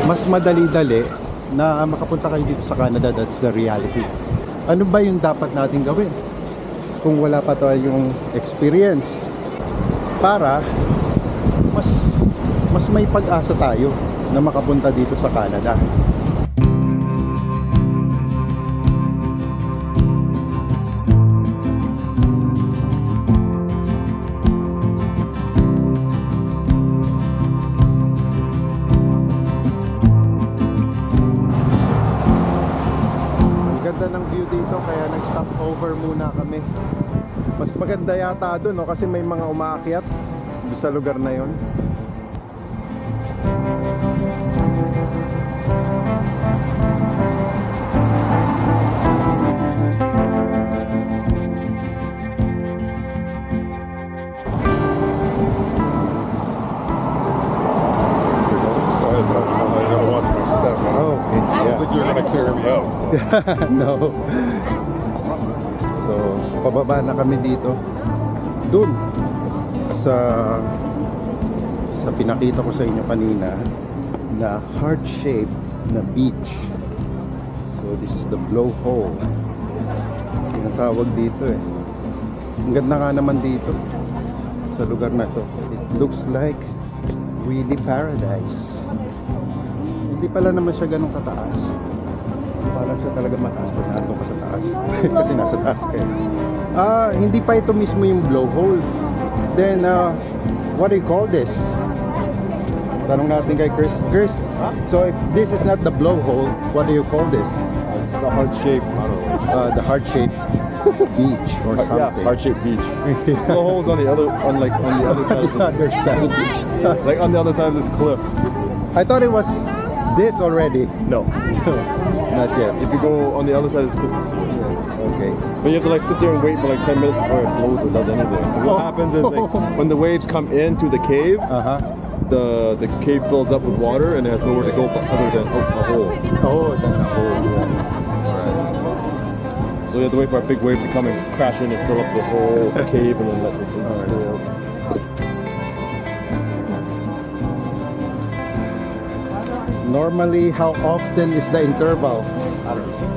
mas madali-dali na makapunta kayo dito sa Canada. That's the reality. Ano ba yung dapat natin gawin kung wala pa tayong experience para mas may pag-asa tayo na makapunta dito sa Canada? Ganda ng view dito kaya nag-stop over muna kami. Mas maganda yata doon, no? Kasi may mga umaakyat doon sa lugar na yon. No. So, pababa na kami dito. Doon sa pinakita ko sa inyo kanina na heart shape na beach. So, this is the blowhole. Tinatawag dito eh. Ang ganda nga naman dito sa lugar na to. It looks like really paradise. Hindi pala naman siya ganun kataas. Parang siya talaga mataas pag nandun ka sa taas. Kasi nasa taas kayo. Hindi pa ito mismo yung blowhole. Then, what do you call this? Tanong natin kay Chris. Chris, so if this is not the blowhole, what do you call this? It's the heart shape. The heart shape beach or something. Yeah, heart shape beach. Blowhole's on the other side of The other side. like on the other side of this cliff. I thought it was this already. No. So, not yet. If you go on the other side of this cliff, it's Okay. but you have to like sit there and wait for like 10 minutes before it blows or does anything. 'Cause what happens is like when the waves come into the cave, the cave fills up with water and it has nowhere to go other than a hole. Oh, then a hole. Yeah. So you have to wait for a big wave to come and crash in and fill up the whole cave and then let the thing Alright. go out. Normally, how often is the interval? I don't know.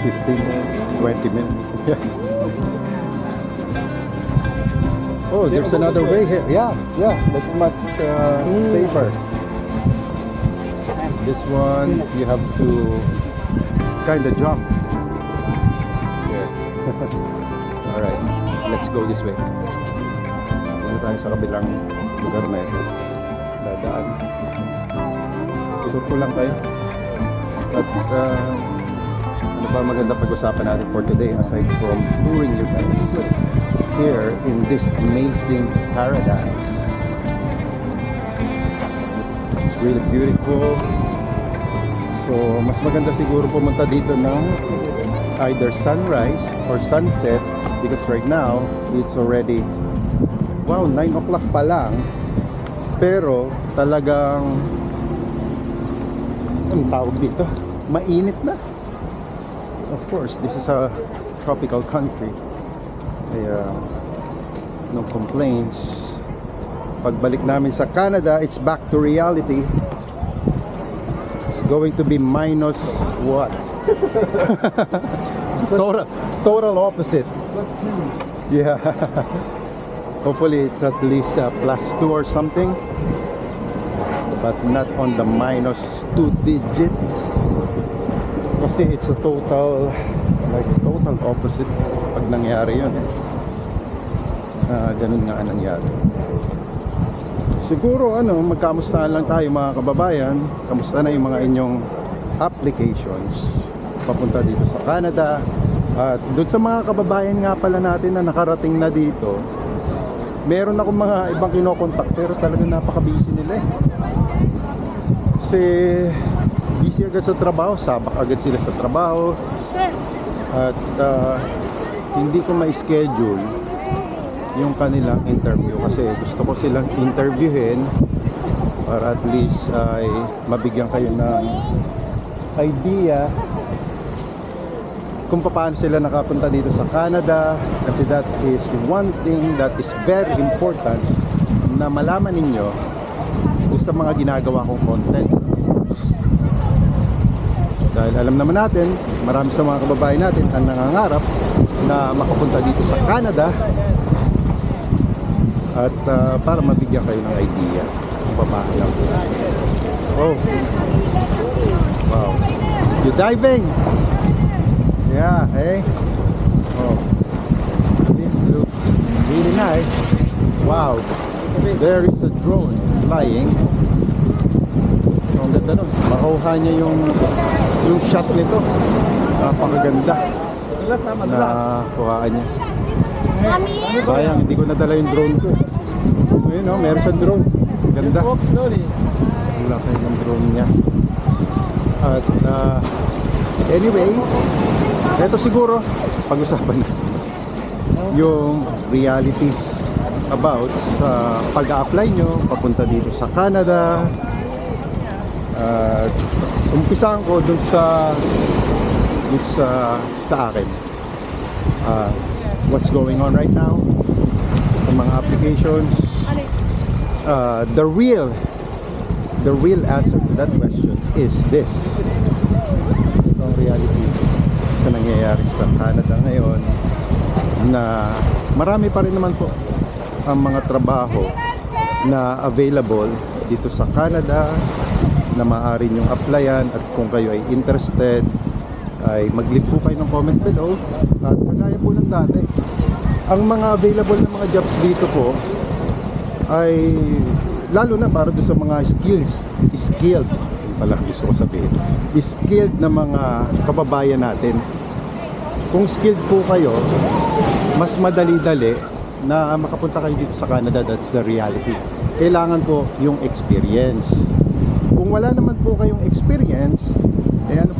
15, 20 minutes. Yeah. Oh, there's another way here. Yeah, that's much safer. This one, you have to kind of jump. Here. Alright, let's go this way. Punta tayo sa kabilang lugar na ito. Dadaan. Tutur ko lang kayo. At ano ba maganda pag-usapan natin for today aside from touring you guys here in this amazing paradise. It's really beautiful. So mas maganda siguro pumunta dito ng either sunrise or sunset because right now it's already 9 o'clock pa lang, pero talagang ang tawag dito, mainit na. Of course, this is a tropical country. Kaya no complaints. Pagbalik namin sa Canada, it's back to reality. It's going to be minus what? total opposite. Yeah. Hopefully it's at least +2 or something, but not on the -2 digits. Kasi it's a total opposite pag nangyari yun eh. Ganun nga nangyari. Siguro magkamustahan lang tayo mga kababayan. Kamusta na yung mga inyong applications papunta dito sa Canada? At doon sa mga kababayan nga pala natin na nakarating na dito, meron akong mga ibang kinokontak pero talagang napaka-busy nila eh. Kasi busy agad sa trabaho, sabak agad sila sa trabaho. At hindi ko ma-schedule yung kanilang interview kasi gusto ko silang interviewin para at least ay mabigyan kayo ng idea kung paano sila nakapunta dito sa Canada, kasi that is one thing that is very important na malaman ninyo doon sa mga ginagawa kong contents. Dahil alam naman natin, marami sa mga kababayan natin ang nangangarap na makapunta dito sa Canada. At para mabigyan kayo ng idea kung paano. Oh, wow, you diving? Yeah, hey. Oh, this looks really nice. Wow, there is a drone flying. Ang ganda nun, makuha niya yung shot nito. Napakaganda na kuhaan niya. Sayang, hindi ko nadala yung drone ko. Ayun o, meron siyang drone. Ganda. Laki ng drone niya. At anyway, ito siguro pag-usapan na yung realities about sa pag-a-apply nyo papunta dito sa Canada. Umpisahan ko dun sa akin. What's going on right now sa mga applications. The real answer to that question is this. Ang reality sa nangyayari sa Canada ngayon, na marami pa rin naman po ang mga trabaho na available dito sa Canada na maaari nyong applyan. At kung kayo ay interested, ay mag-leave po kayo ng comment below. At kagaya po ng dati, ang mga available na mga jobs dito po ay lalo na para doon sa mga skilled pala gusto ko sabihin, skilled na mga kababayan natin. Kung skilled po kayo, mas madali-dali na makapunta kayo dito sa Canada. That's the reality. Kailangan po yung experience. Kung wala naman po kayong experience, eh ano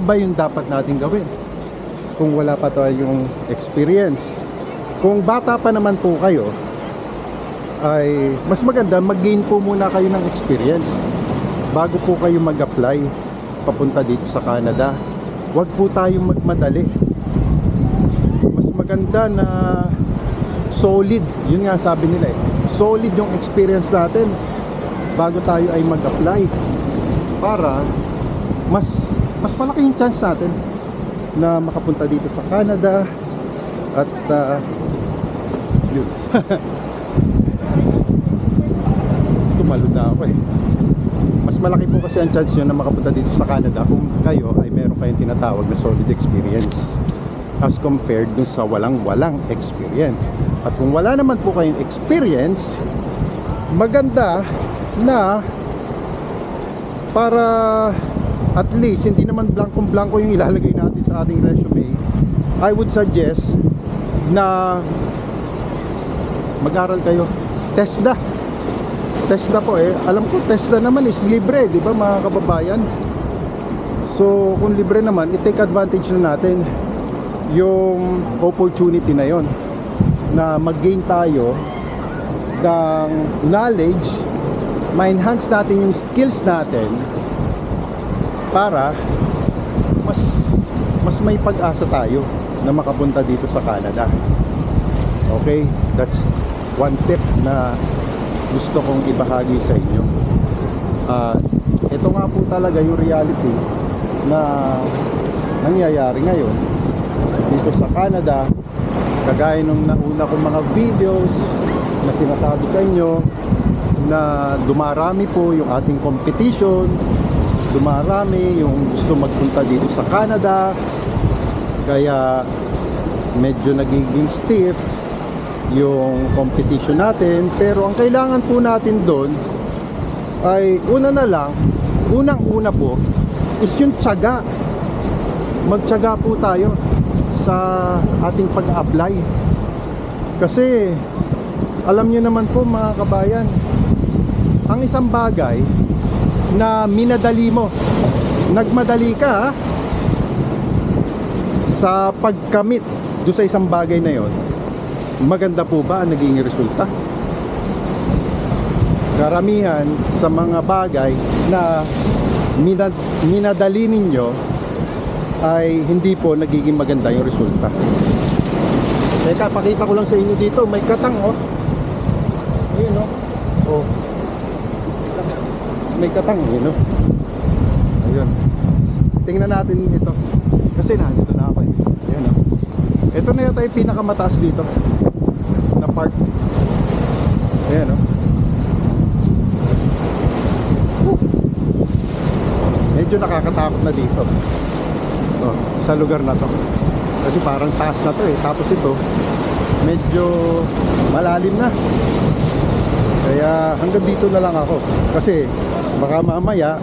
ba yung dapat natin gawin kung wala pa tayong experience? Kung bata pa naman po kayo, ay mas maganda mag-gain po muna kayo ng experience bago po kayo mag-apply papunta dito sa Canada. Huwag po tayong magmadali. Mas maganda na solid, yun nga sabi nila solid yung experience natin bago tayo ay mag-apply, para mas malaki yung chance natin na makapunta dito sa Canada. At yun. Tumalon na ako mas malaki po kasi ang chance nyo na makapunta dito sa Canada kung kayo ay meron kayong tinatawag na solid experience as compared dun sa walang experience. At kung wala naman po kayong experience, maganda na para at least hindi naman blankong-blanko yung ilalagay natin sa ating resume, I would suggest na mag-aral kayo. TESDA po alam ko TESDA naman is libre, di ba mga kababayan? So kung libre naman, i-take advantage na natin yung opportunity na yon, na mag-gain tayo ng knowledge, ma-enhance natin yung skills natin para mas may pag-asa tayo na makapunta dito sa Canada. Okay, that's one tip na gusto kong ibahagi sa inyo. Ito nga po talaga yung reality na nangyayari ngayon dito sa Canada. Kagaya nung nauna kong mga videos na sinasabi sa inyo na dumarami po yung ating competition, dumarami yung gusto magpunta dito sa Canada, kaya medyo nagiging stiff yung competition natin. Pero ang kailangan po natin doon ay unang-una po is yung tiyaga. Magtiyaga po tayo sa ating pag-apply, kasi alam nyo naman po mga kabayan, ang isang bagay na minadali mo, nagmadali ka sa pagkamit doon sa isang bagay na yon, maganda po ba ang naging resulta? Karamihan sa mga bagay na minadali ninyo ay hindi po nagiging maganda yung resulta. Teka, pakita ko lang sa inyo dito. May katang, oh. Ayun, oh. Oh. May katang, yun, oh. Ayun. Tingnan natin ito. Kasi nandito na ako, eh. Ayun, oh. Ito na yata yung pinakamataas dito na part. Ayan, oh. Medyo nakakatakot na dito, oh, sa lugar na to. Kasi parang taas na to, eh. Tapos ito medyo malalim na. Kaya hanggang dito na lang ako. Kasi baka mamaya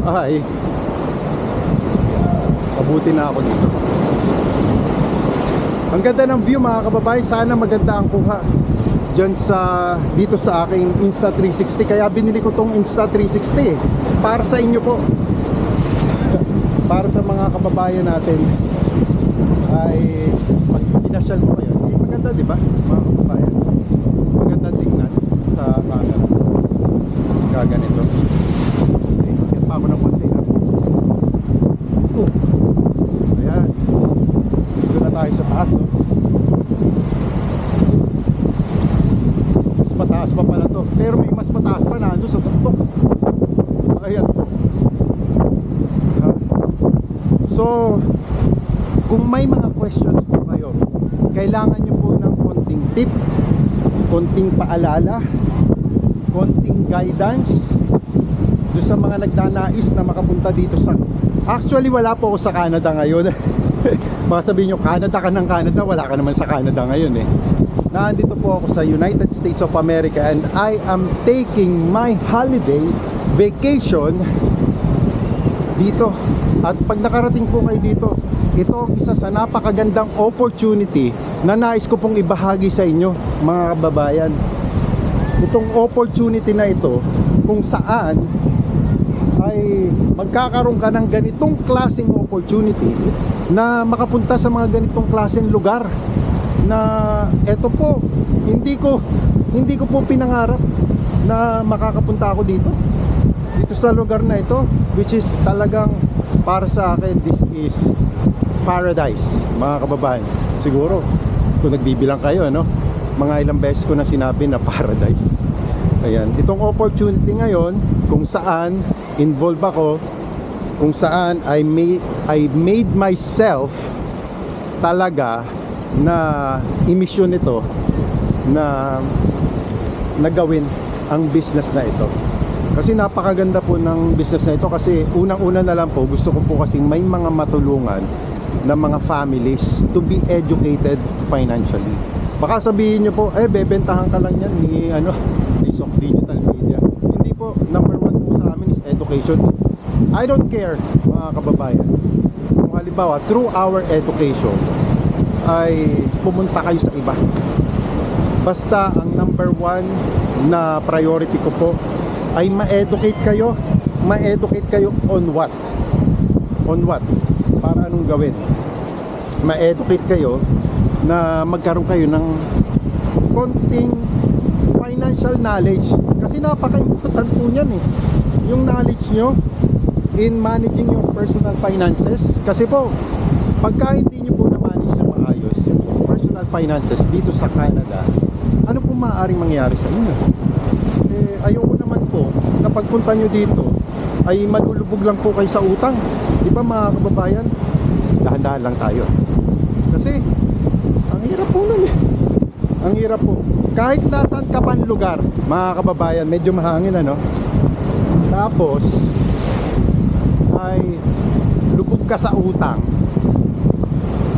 ay mabuti na ako dito. Ang ganda ng view, mga kababayan. Sana maganda ang kuha dyan dito sa aking Insta360. Kaya binili ko tong Insta360, eh. Para sa inyo po. Para sa mga kababayan natin ay pag pinasyal mo kayo, eh, maganda, di ba, mga kababayan? Maganda tingnan sa camera. Gaganito. Okay, yan pa ako ng konti, ha? Ayan. Dito na tayo sa taas, oh. Mas mataas pa pala to. Pero may mas mataas pa na doon sa tuktok. Ayan. So, kung may mga questions po kayo, kailangan nyo po ng konting tip, konting paalala, konting guidance doon sa mga nagdanais na makapunta dito sa... Actually, wala po ako sa Canada ngayon. Baka sabihin nyo, Canada ka ng Canada, wala ka naman sa Canada ngayon, eh. Nandito po ako sa United States of America and I am taking my holiday vacation dito. At pag nakarating po kayo dito, ito ang isa sa napakagandang opportunity na nais ko pong ibahagi sa inyo, mga kababayan. Itong opportunity na ito, kung saan ay magkakaroon ka ng ganitong klaseng opportunity na makapunta sa mga ganitong klaseng lugar na eto po, hindi ko po pinangarap na makakapunta ako dito sa lugar na ito, which is talagang para sa akin, this is paradise, mga kababayan. Siguro kung nagbibilang kayo, ano, mga ilang beses ko na sinabi na paradise. Ayan, itong opportunity ngayon kung saan involved ako, kung saan I made myself talaga na imisyon ito na nagawin ang business na ito. Kasi napakaganda po ng business na ito. Kasi unang-una na lang po, gusto ko po kasing may mga matulungan na mga families to be educated financially. Baka sabihin nyo po, bebentahan ka lang yan ni Sok Digital Media. Hindi po, number one po sa amin is education. I don't care, mga kababayan. Kung halimbawa, through our education ay pumunta kayo sa iba. Basta ang number one na priority ko po ay ma-educate kayo. Ma-educate kayo on what? On what? Para anong gawin? Ma-educate kayo na magkaroon kayo ng konting financial knowledge. Kasi napaka-important po niyan, eh. Yung knowledge nyo in managing your personal finances. Kasi po, pagka hindi nyo po na-manage na maayos yung personal finances dito sa Canada, ano po maaaring mangyari sa inyo? Ayoko naman po na pagpunta nyo dito ay malulubog lang po kayo sa utang. Di ba, mga kababayan? Dahan-dahan lang tayo. Kasi ang hirap po nun, eh. Ang hirap po. Kahit nasaan ka pang lugar, mga kababayan, medyo mahangin, ano? Tapos ay lubog ka sa utang.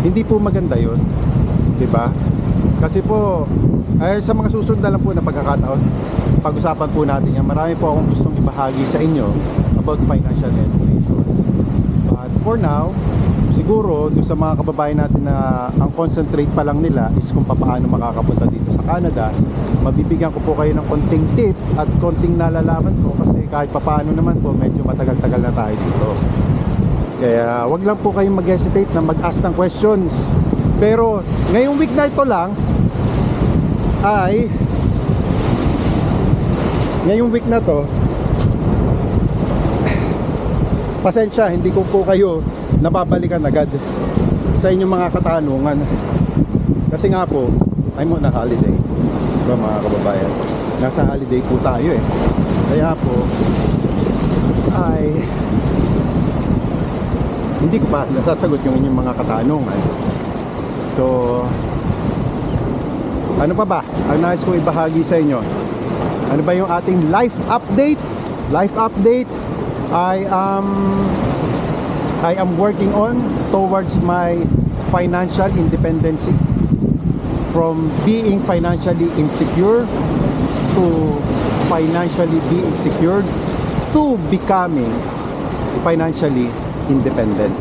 Hindi po maganda yun. Di ba? Kasi po ay sa mga susunod na lang po na pagkakataon, pag-usapan po natin yan. Marami po akong gustong ibahagi sa inyo about financial education. But for now, siguro doon sa mga kababayan natin na ang concentrate pa lang nila is kung paano makakapunta dito sa Canada, mabibigyan ko po kayo ng konting tip at konting nalalaman ko, kasi kahit papaano naman po medyo matagal-tagal na tayo dito. Kaya wag lang po kayong mag-hesitate na mag-ask ng questions. Pero ngayong week na ito lang ay ngayong week na to, pasensya, hindi ko po kayo nababalikan agad sa inyong mga katanungan. Kasi nga po, I'm on a holiday. Diba mga kababayan? Nasa holiday po tayo eh. Kaya po, ay hindi ko pa nasasagot yung inyong mga katanungan. So, ano pa ba? Ang nais ko ibahagi sa inyo. Ano ba yung ating life update? Life update, I am working on towards my financial independency. From being financially insecure to financially being secured to becoming financially independent.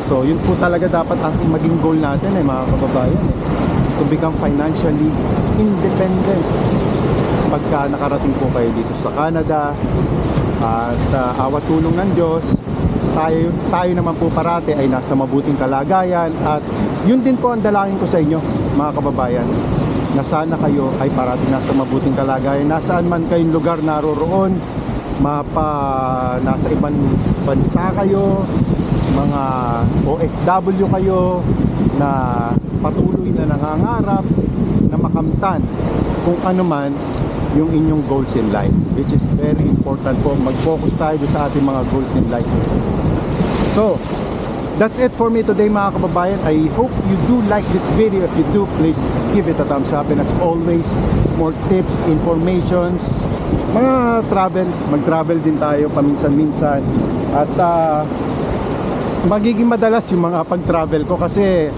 So yun po talaga dapat ang maging goal natin mga kababayan to become financially independent. Pagka nakarating po kayo dito sa Canada at awa tulong ng Diyos, tayo naman po parati ay nasa mabuting kalagayan, at yun din po ang dalangin ko sa inyo mga kababayan, na sana kayo ay parati nasa mabuting kalagayan, nasaan man kayong lugar naroroon, nasa ibang bansa kayo, mga OFW kayo na patuloy na nangangarap na makamtan kung ano man yung inyong goals in life, which is very important po. Mag-focus tayo sa ating mga goals in life. So, that's it for me today mga kababayan. I hope you do like this video. If you do, please give it a thumbs up. And as always, more tips, informations, mga travel, mag-travel din tayo paminsan-minsan. At magiging madalas yung mga pag-travel ko, kasi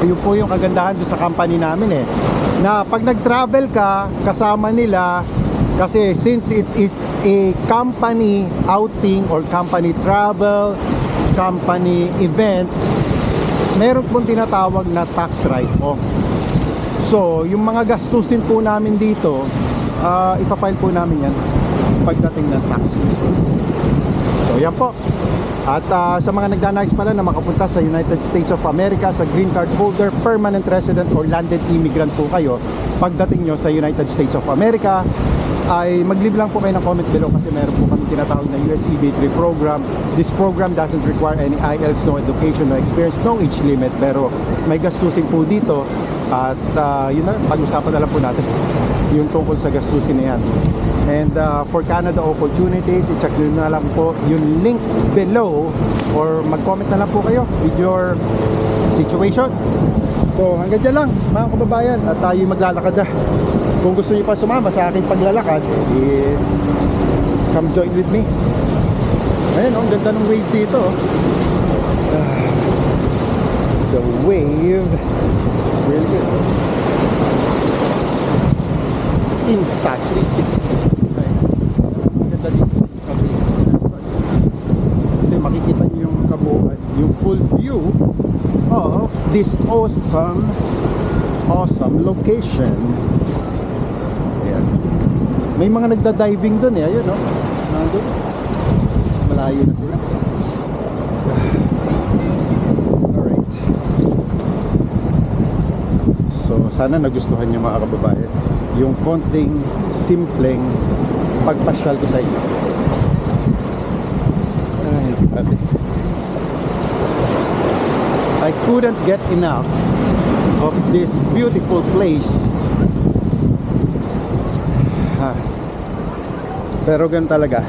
yun po yung kagandahan doon sa company namin na pag nag-travel ka kasama nila, kasi since it is a company outing or company travel, company event, meron pong tinatawag na tax write-off. So yung mga gastusin po namin dito, ipapile po namin yan pagdating ng taxes. So yan po. At sa mga nagdanais pala na makapunta sa United States of America, sa green card holder, permanent resident or landed immigrant po kayo, pagdating nyo sa United States of America, ay mag-leave lang po kayo ng comment below, kasi meron po kami tinatawag na USEB3 program. This program doesn't require any IELTS, no education, no experience, no age limit, pero may gastusin po dito. At yun na, pag-usapan na lang po natin yung tungkol sa gastusin na yan. And for Canada opportunities, i-check nyo na lang po yung link below, or mag-comment na lang po kayo with your situation. So hanggang dyan lang mga kababayan, at tayo maglalakad na. Kung gusto niyo pa sumama sa aking paglalakad, come join with me. Ayun, ang ganda ng wave dito. The wave is really good. Insta 360. Ang ganda dito, Insta 360. Kasi makikita niyo yung kabuuan, yung full view of this awesome location. Ayan. May mga nagda-diving dun ayun no. Nandun. Malayo na sila. Alright. So sana nagustuhan niyo mga kababayan yung konting simpleng pagpasyal ko sa inyo. Ay, grabe. I couldn't get enough of this beautiful place. Pero ganun talaga,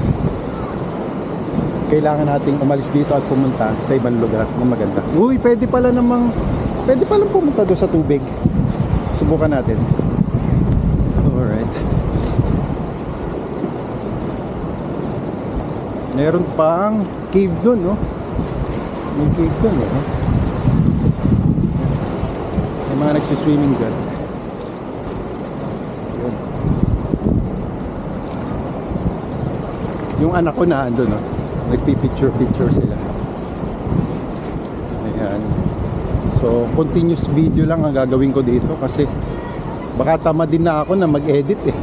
kailangan nating umalis dito at pumunta sa ibang lugar na maganda. Uy, pwede palang pumunta doon sa tubig. Subukan natin. Alright. Meron pang cave doon, no? May cave doon, eh. May mga nagsiswimming doon. Yun. Yung anak ko na andun, no? Nagpipicture sila. Ayan. So, continuous video lang ang gagawin ko dito, kasi baka tamad din na ako na mag-edit eh.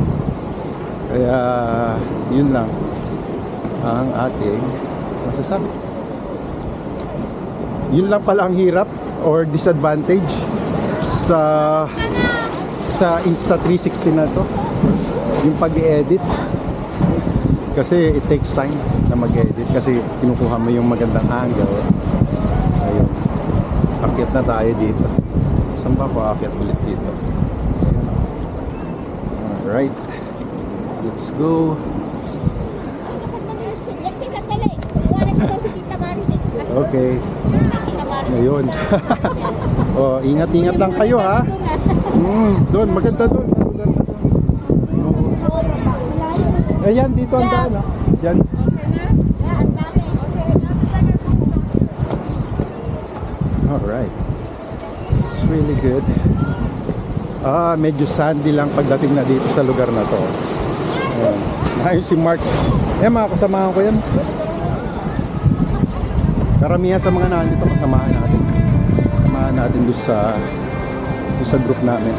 Kaya, yun lang ang ating masasabi. Yun lang pala ang hirap or disadvantage sa Insta 360 na to, yung pag-i-edit, kasi it takes time na mag-edit, kasi kinukuha mo yung magandang angle. Ayun, pakit na tayo dito. Saan ba ako aakyat ulit dito? Alright. Let's go. Okay. Ngayon. Oh, ingat-ingat lang kayo ha. Doon, maganda doon. Ayan, dito ang daan ha. Diyan. Alright. It's really good. Medyo sandy lang pagdating na dito sa lugar na to. Ayan. Ayun si Mark. Mga kasamahan ko yan. Karamihan sa mga nandito kasamahan natin. Kasamahan natin doon sa group namin.